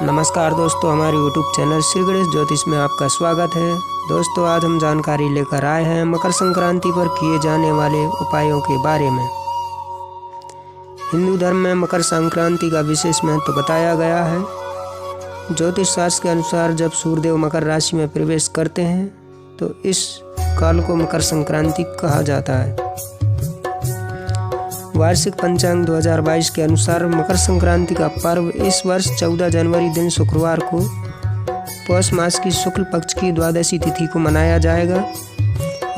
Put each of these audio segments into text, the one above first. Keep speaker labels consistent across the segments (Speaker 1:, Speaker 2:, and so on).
Speaker 1: नमस्कार दोस्तों, हमारे YouTube चैनल श्री गणेश ज्योतिष में आपका स्वागत है। दोस्तों, आज हम जानकारी लेकर आए हैं मकर संक्रांति पर किए जाने वाले उपायों के बारे में। हिंदू धर्म में मकर संक्रांति का विशेष महत्व बताया गया है। ज्योतिष शास्त्र के अनुसार जब सूर्यदेव मकर राशि में प्रवेश करते हैं तो इस काल को मकर संक्रांति कहा जाता है। वार्षिक पंचांग 2022 के अनुसार मकर संक्रांति का पर्व इस वर्ष 14 जनवरी दिन शुक्रवार को पौष मास की शुक्ल पक्ष की द्वादशी तिथि को मनाया जाएगा।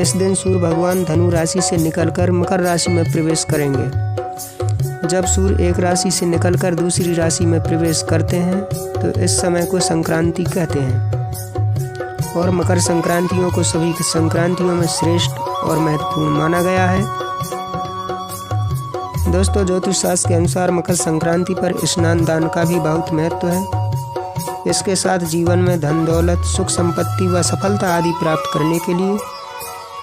Speaker 1: इस दिन सूर्य भगवान धनु राशि से निकलकर मकर राशि में प्रवेश करेंगे। जब सूर्य एक राशि से निकलकर दूसरी राशि में प्रवेश करते हैं तो इस समय को संक्रांति कहते हैं और मकर संक्रांतियों को सभी संक्रांतियों में श्रेष्ठ और महत्वपूर्ण माना गया है। दोस्तों, ज्योतिष शास्त्र के अनुसार मकर संक्रांति पर स्नान दान का भी बहुत महत्व है। इसके साथ जीवन में धन दौलत, सुख संपत्ति व सफलता आदि प्राप्त करने के लिए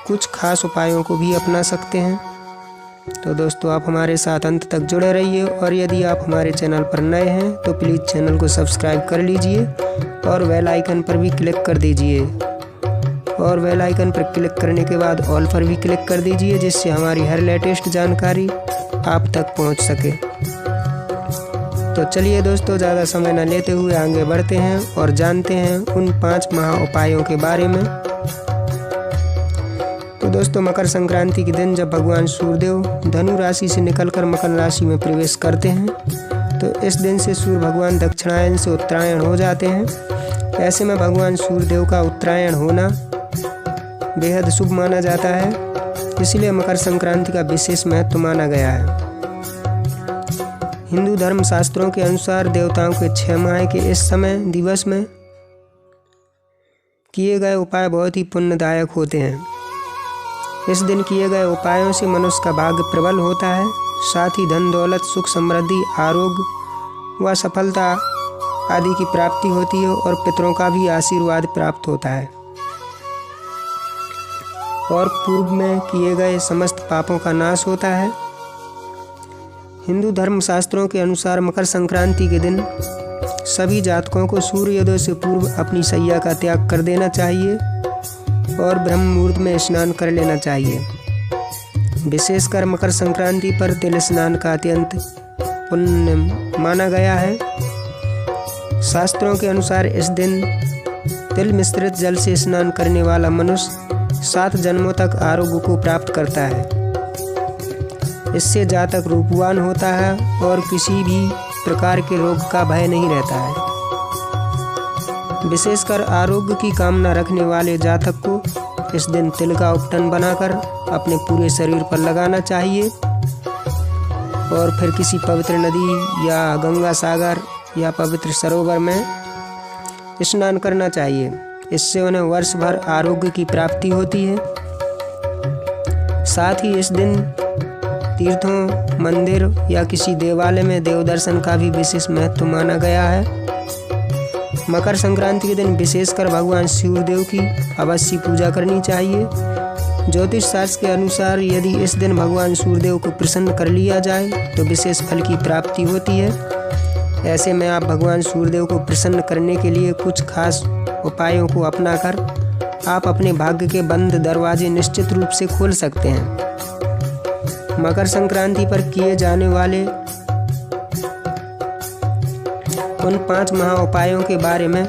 Speaker 1: कुछ खास उपायों को भी अपना सकते हैं। तो दोस्तों, आप हमारे साथ अंत तक जुड़े रहिए और यदि आप हमारे चैनल पर नए हैं तो प्लीज़ चैनल को सब्सक्राइब कर लीजिए और बेल आइकन पर भी क्लिक कर दीजिए और बेल आइकन पर क्लिक करने के बाद ऑल पर भी क्लिक कर दीजिए, जिससे हमारी हर लेटेस्ट जानकारी आप तक पहुंच सके। तो चलिए दोस्तों, ज़्यादा समय न लेते हुए आगे बढ़ते हैं और जानते हैं उन 5 महा उपायों के बारे में। तो दोस्तों, मकर संक्रांति के दिन जब भगवान सूर्यदेव धनु राशि से निकलकर मकर राशि में प्रवेश करते हैं तो इस दिन से सूर्य भगवान दक्षिणायन से उत्तरायण हो जाते हैं। ऐसे में भगवान सूर्यदेव का उत्तरायण होना बेहद शुभ माना जाता है, इसलिए मकर संक्रांति का विशेष महत्व माना गया है। हिंदू धर्म शास्त्रों के अनुसार देवताओं के 6 माह के इस समय दिवस में किए गए उपाय बहुत ही पुण्यदायक होते हैं। इस दिन किए गए उपायों से मनुष्य का भाग्य प्रबल होता है, साथ ही धन दौलत, सुख समृद्धि, आरोग्य व सफलता आदि की प्राप्ति होती है और पितरों का भी आशीर्वाद प्राप्त होता है और पूर्व में किए गए समस्त पापों का नाश होता है। हिंदू धर्म शास्त्रों के अनुसार मकर संक्रांति के दिन सभी जातकों को सूर्योदय से पूर्व अपनी शैया का त्याग कर देना चाहिए और ब्रह्म मुहूर्त में स्नान कर लेना चाहिए। विशेषकर मकर संक्रांति पर तिल स्नान का अत्यंत पुण्य माना गया है। शास्त्रों के अनुसार इस दिन तिल मिश्रित जल से स्नान करने वाला मनुष्य 7 जन्मों तक आरोग्य को प्राप्त करता है। इससे जातक रूपवान होता है और किसी भी प्रकार के रोग का भय नहीं रहता है। विशेषकर आरोग्य की कामना रखने वाले जातक को इस दिन तिल का उपटन बनाकर अपने पूरे शरीर पर लगाना चाहिए और फिर किसी पवित्र नदी या गंगा सागर या पवित्र सरोवर में स्नान करना चाहिए। इससे उन्हें वर्ष भर आरोग्य की प्राप्ति होती है। साथ ही इस दिन तीर्थों, मंदिर या किसी देवालय में देव दर्शन का भी विशेष महत्व माना गया है। मकर संक्रांति के दिन विशेषकर भगवान सूर्यदेव की अवश्य पूजा करनी चाहिए। ज्योतिष शास्त्र के अनुसार यदि इस दिन भगवान सूर्यदेव को प्रसन्न कर लिया जाए तो विशेष फल की प्राप्ति होती है। ऐसे में आप भगवान सूर्यदेव को प्रसन्न करने के लिए कुछ खास उपायों को अपनाकर आप अपने भाग्य के बंद दरवाजे निश्चित रूप से खोल सकते हैं। मकर संक्रांति पर किए जाने वाले उन 5 महा उपायों के बारे में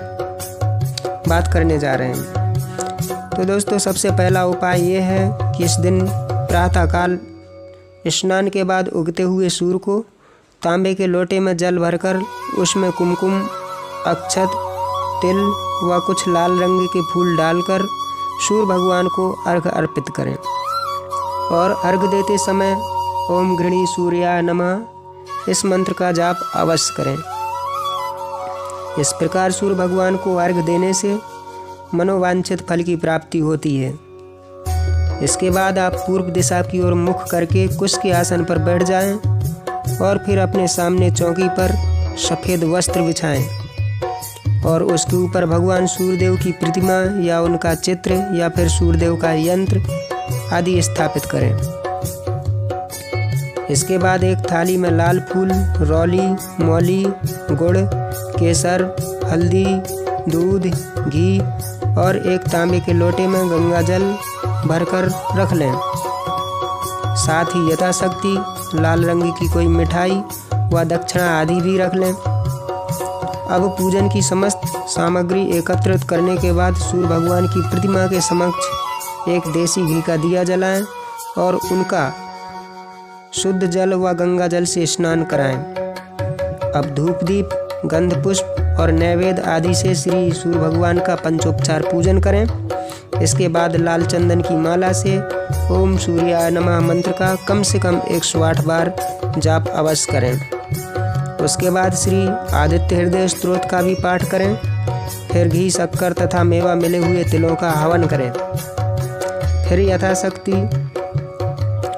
Speaker 1: बात करने जा रहे हैं। तो दोस्तों, सबसे पहला उपाय ये है कि इस दिन प्रातःकाल स्नान के बाद उगते हुए सूर्य को तांबे के लोटे में जल भरकर उसमें कुमकुम, अक्षत, तिल व कुछ लाल रंग के फूल डालकर सूर्य भगवान को अर्घ्य अर्पित करें और अर्घ्य देते समय ओम गृणी सूर्याय नमः इस मंत्र का जाप अवश्य करें। इस प्रकार सूर्य भगवान को अर्घ्य देने से मनोवांछित फल की प्राप्ति होती है। इसके बाद आप पूर्व दिशा की ओर मुख करके कुश के आसन पर बैठ जाएं और फिर अपने सामने चौकी पर सफ़ेद वस्त्र बिछाएं और उसके ऊपर भगवान सूर्यदेव की प्रतिमा या उनका चित्र या फिर सूर्यदेव का यंत्र आदि स्थापित करें। इसके बाद एक थाली में लाल फूल, रौली, मौली, गुड़, केसर, हल्दी, दूध, घी और एक तांबे के लोटे में गंगा जल भरकर रख लें। साथ ही यथाशक्ति लाल रंग की कोई मिठाई व दक्षिणा आदि भी रख लें। अब पूजन की समस्त सामग्री एकत्रित करने के बाद सूर्य भगवान की प्रतिमा के समक्ष एक देसी घी का दिया जलाएं और उनका शुद्ध जल व गंगा जल से स्नान कराएं। अब धूप दीप, गंध पुष्प और नैवेद्य आदि से श्री सूर्य भगवान का पंचोपचार पूजन करें। इसके बाद लाल चंदन की माला से ओम सूर्याय नमः मंत्र का कम से कम 108 बार जाप अवश्य करें। उसके बाद श्री आदित्य हृदय स्तोत्र का भी पाठ करें। फिर घी, शक्कर तथा मेवा मिले हुए तिलों का हवन करें। फिर यथाशक्ति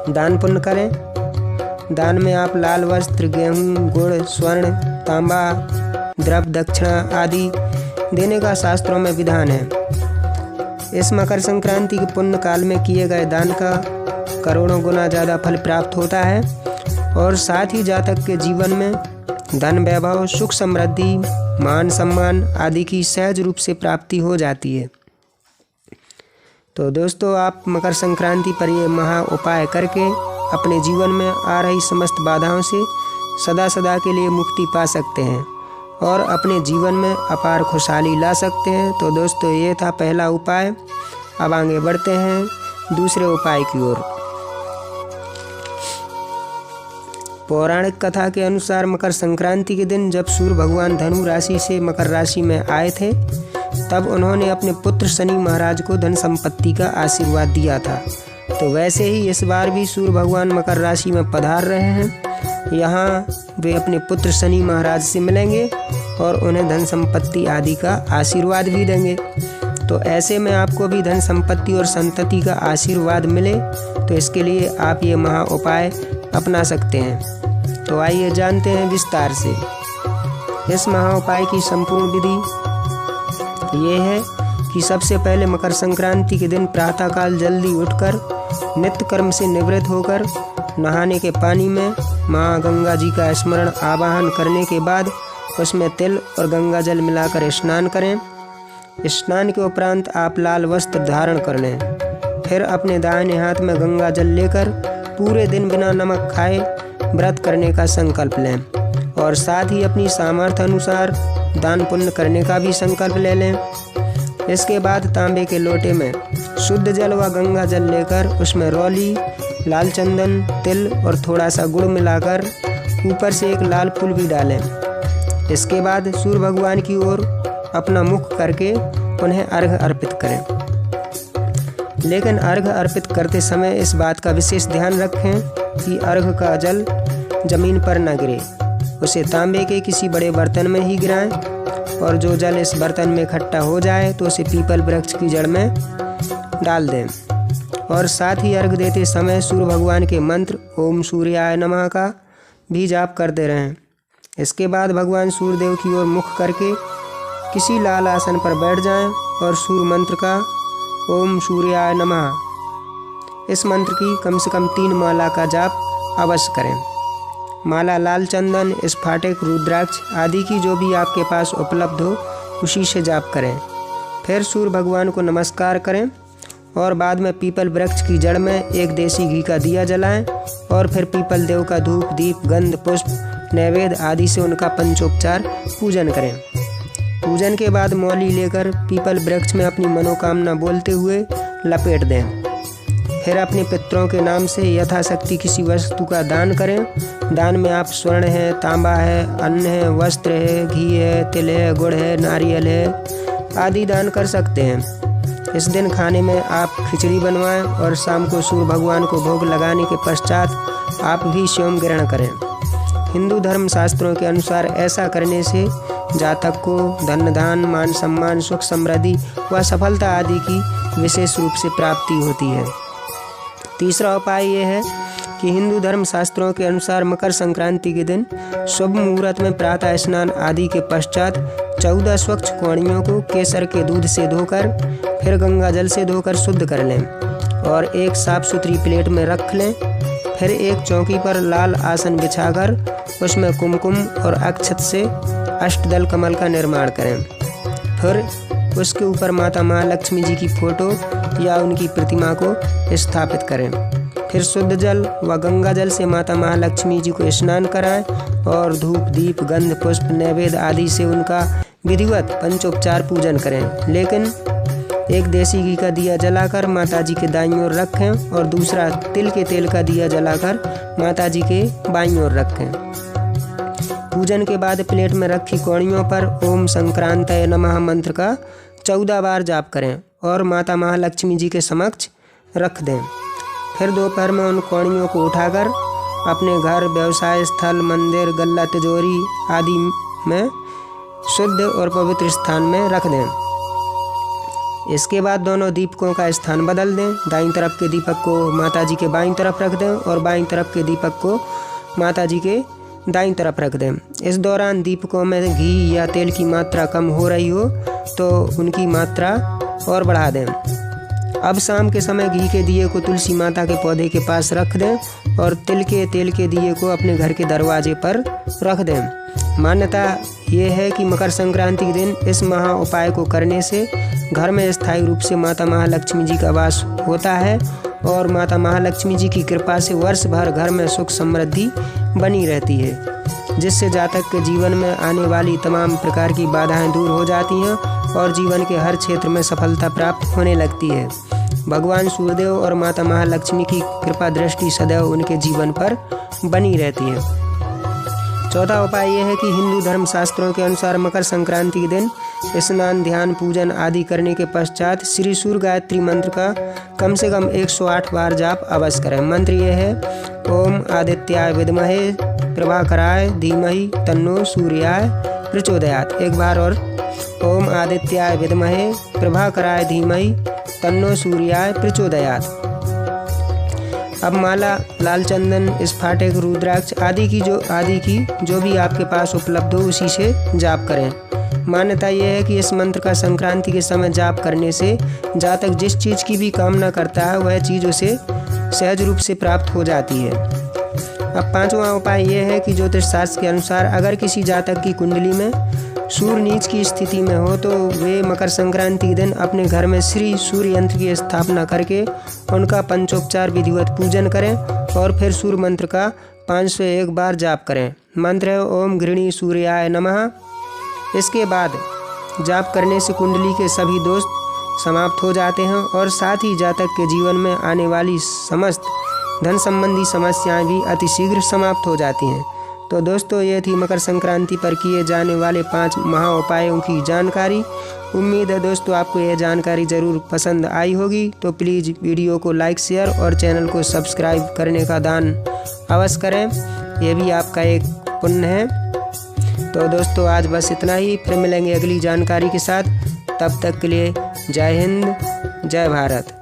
Speaker 1: दान पुण्य करें। दान में आप लाल वस्त्र, गेहूं, गुड़, स्वर्ण, तांबा, द्रव्य दक्षिणा आदि देने का शास्त्रों में विधान है। इस मकर संक्रांति के पुण्य काल में किए गए दान का करोड़ों गुना ज़्यादा फल प्राप्त होता है और साथ ही जातक के जीवन में धन, वैभव, सुख, समृद्धि, मान सम्मान आदि की सहज रूप से प्राप्ति हो जाती है। तो दोस्तों, आप मकर संक्रांति पर ये महा उपाय करके अपने जीवन में आ रही समस्त बाधाओं से सदा सदा के लिए मुक्ति पा सकते हैं और अपने जीवन में अपार खुशहाली ला सकते हैं। तो दोस्तों, ये था पहला उपाय। अब आगे बढ़ते हैं दूसरे उपाय की ओर। पौराणिक कथा के अनुसार मकर संक्रांति के दिन जब सूर्य भगवान धनु राशि से मकर राशि में आए थे, तब उन्होंने अपने पुत्र शनि महाराज को धन संपत्ति का आशीर्वाद दिया था। तो वैसे ही इस बार भी सूर्य भगवान मकर राशि में पधार रहे हैं। यहाँ वे अपने पुत्र शनि महाराज से मिलेंगे और उन्हें धन संपत्ति आदि का आशीर्वाद भी देंगे। तो ऐसे में आपको भी धन संपत्ति और संतति का आशीर्वाद मिले, तो इसके लिए आप ये महा उपाय अपना सकते हैं। तो आइए जानते हैं विस्तार से। इस महा उपाय की संपूर्ण विधि ये है कि सबसे पहले मकर संक्रांति के दिन प्रातःकाल जल्दी उठकर नित्य कर्म से निवृत्त होकर नहाने के पानी में माँ गंगा जी का स्मरण आवाहन करने के बाद उसमें तिल और गंगा जल मिलाकर स्नान करें। स्नान के उपरांत आप लाल वस्त्र धारण कर लें। फिर अपने दाहिने हाथ में गंगा जल लेकर पूरे दिन बिना नमक खाए व्रत करने का संकल्प लें और साथ ही अपनी सामर्थ्य अनुसार दान पुण्य करने का भी संकल्प ले लें। इसके बाद तांबे के लोटे में शुद्ध जल व गंगा जल लेकर उसमें रौली, लाल चंदन, तिल और थोड़ा सा गुड़ मिलाकर ऊपर से एक लाल फूल भी डालें। इसके बाद सूर्य भगवान की ओर अपना मुख करके उन्हें अर्घ्य अर्पित करें। लेकिन अर्घ्य अर्पित करते समय इस बात का विशेष ध्यान रखें कि अर्घ्य का जल जमीन पर न गिरे। उसे तांबे के किसी बड़े बर्तन में ही गिराएं और जो जल इस बर्तन में इकट्ठा हो जाए तो उसे पीपल वृक्ष की जड़ में डाल दें। और साथ ही अर्घ देते समय सूर्य भगवान के मंत्र ओम सूर्याय नमः का भी जाप करते रहें। इसके बाद भगवान सूर्यदेव की ओर मुख करके किसी लाल आसन पर बैठ जाएं और सूर्य मंत्र का ओम सूर्याय नमः इस मंत्र की कम से कम 3 माला का जाप अवश्य करें। माला लाल चंदन, स्फाटिक, रुद्राक्ष आदि की जो भी आपके पास उपलब्ध हो उसी से जाप करें। फिर सूर्य भगवान को नमस्कार करें और बाद में पीपल वृक्ष की जड़ में एक देसी घी का दिया जलाएं और फिर पीपल देव का धूप, दीप, गंध, पुष्प, नैवेद्य आदि से उनका पंचोपचार पूजन करें। पूजन के बाद मौली लेकर पीपल वृक्ष में अपनी मनोकामना बोलते हुए लपेट दें। फिर अपने पितरों के नाम से यथाशक्ति किसी वस्तु का दान करें। दान में आप स्वर्ण है, तांबा है, अन्न है, वस्त्र है, घी है, तिल है, गुड़ है, नारियल है आदि दान कर सकते हैं। इस दिन खाने में आप खिचड़ी बनवाएं और शाम को सूर्य भगवान को भोग लगाने के पश्चात आप भी स्वयं ग्रहण करें। हिंदू धर्म शास्त्रों के अनुसार ऐसा करने से जातक को धन धान, मान सम्मान, सुख समृद्धि व सफलता आदि की विशेष रूप से प्राप्ति होती है। तीसरा उपाय ये है कि हिंदू धर्म शास्त्रों के अनुसार मकर संक्रांति के दिन शुभ मुहूर्त में प्रातः स्नान आदि के पश्चात 14 स्वच्छ कोड़ियों को केसर के दूध से धोकर फिर गंगा जल से धोकर शुद्ध कर लें और एक साफ सुथरी प्लेट में रख लें। फिर एक चौकी पर लाल आसन बिछाकर उसमें कुमकुम और अक्षत से अष्टदल कमल का निर्माण करें। फिर उसके ऊपर माता महालक्ष्मी जी की फोटो या उनकी प्रतिमा को स्थापित करें। फिर शुद्ध जल व गंगा जल से माता महालक्ष्मी जी को स्नान कराएं और धूप दीप गंध पुष्प नैवेद्य आदि से उनका विधिवत पंचोपचार पूजन करें। लेकिन एक देसी घी का दिया जलाकर माता जी के दाईं ओर रखें और दूसरा तिल के तेल का दिया जलाकर माता जी के बाईं ओर रखें। पूजन के बाद प्लेट में रखी कौड़ियों पर ओम संक्रांतये नमः मंत्र का 14 बार जाप करें और माता महालक्ष्मी जी के समक्ष रख दें। फिर दोपहर में उन कौड़ियों को उठाकर अपने घर, व्यवसाय स्थल, मंदिर, गल्ला, तिजोरी आदि में शुद्ध और पवित्र स्थान में रख दें। इसके बाद दोनों दीपकों का स्थान बदल दें। दाईं तरफ के दीपक को माता जी के बाईं तरफ रख दें और बाईं तरफ के दीपक को माता जी के दाईं तरफ रख दें। इस दौरान दीपकों में घी या तेल की मात्रा कम हो रही हो तो उनकी मात्रा और बढ़ा दें। अब शाम के समय घी के दिए को तुलसी माता के पौधे के पास रख दें और तिल के तेल के दिए को अपने घर के दरवाजे पर रख दें। मान्यता ये है कि मकर संक्रांति के दिन इस महा उपाय को करने से घर में स्थायी रूप से माता महालक्ष्मी जी का वास होता है और माता महालक्ष्मी जी की कृपा से वर्ष भर घर में सुख समृद्धि बनी रहती है, जिससे जातक के जीवन में आने वाली तमाम प्रकार की बाधाएं दूर हो जाती हैं और जीवन के हर क्षेत्र में सफलता प्राप्त होने लगती है। भगवान सूर्यदेव और माता महालक्ष्मी की कृपा दृष्टि सदैव उनके जीवन पर बनी रहती है। चौथा उपाय यह है कि हिंदू धर्म शास्त्रों के अनुसार मकर संक्रांति के दिन स्नान, ध्यान, पूजन आदि करने के पश्चात श्री सूर्य गायत्री मंत्र का कम से कम 108 बार जाप अवश्य करें। मंत्र यह है: ओम आदित्याय विद्महे प्रभाकराय धीमहि तन्नो सूर्याय प्रचोदयात्। एक बार और, ओम आदित्याय विद्महे प्रभाकराय धीमहि तन्नो सूर्याय प्रचोदयात्। अब माला, लाल चंदन, स्फाटिक, रुद्राक्ष आदि की जो भी आपके पास उपलब्ध हो उसी से जाप करें। मान्यता यह है कि इस मंत्र का संक्रांति के समय जाप करने से जातक जिस चीज़ की भी कामना करता है वह चीज़ उसे सहज रूप से प्राप्त हो जाती है। अब पांचवा उपाय यह है कि ज्योतिष शास्त्र के अनुसार अगर किसी जातक की कुंडली में सूर्य नीच की स्थिति में हो तो वे मकर संक्रांति के दिन अपने घर में श्री सूर्य यंत्र की स्थापना करके उनका पंचोपचार विधिवत पूजन करें और फिर सूर्य मंत्र का 501 बार जाप करें। मंत्र है ओम गृणी सूर्याय नमः। इसके बाद जाप करने से कुंडली के सभी दोष समाप्त हो जाते हैं और साथ ही जातक के जीवन में आने वाली समस्त धन संबंधी समस्याएं भी अतिशीघ्र समाप्त हो जाती हैं। तो दोस्तों, ये थी मकर संक्रांति पर किए जाने वाले 5 महा उपायों की जानकारी। उम्मीद है दोस्तों आपको यह जानकारी ज़रूर पसंद आई होगी। तो प्लीज़ वीडियो को लाइक, शेयर और चैनल को सब्सक्राइब करने का दान अवश्य करें, यह भी आपका एक पुण्य है। तो दोस्तों आज बस इतना ही, फिर मिलेंगे अगली जानकारी के साथ। तब तक के लिए जय हिंद, जय भारत।